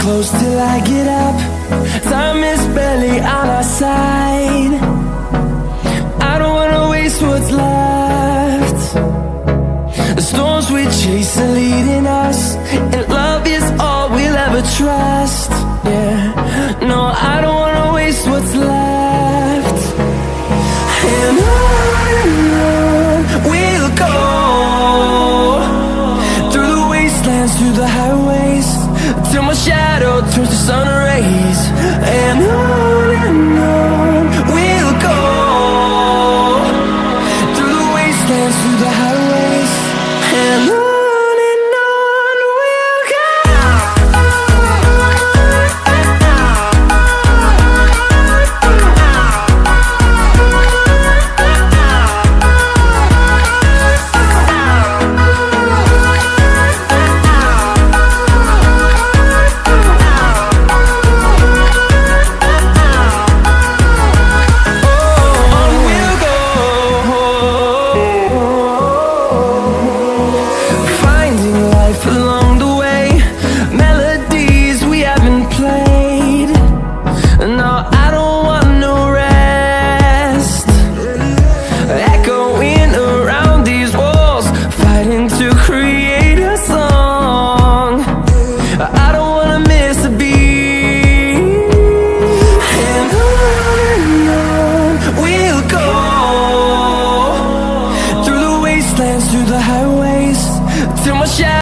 close till I get up. Time is barely on our side. I don't wanna waste what's left. The storms we chase are leading us, and love is all we'll ever trust. Yeah, no, I don't wanna waste what's left. And on we'll go, through the wastelands, through the highways, till my shadow turns to sun rays. And on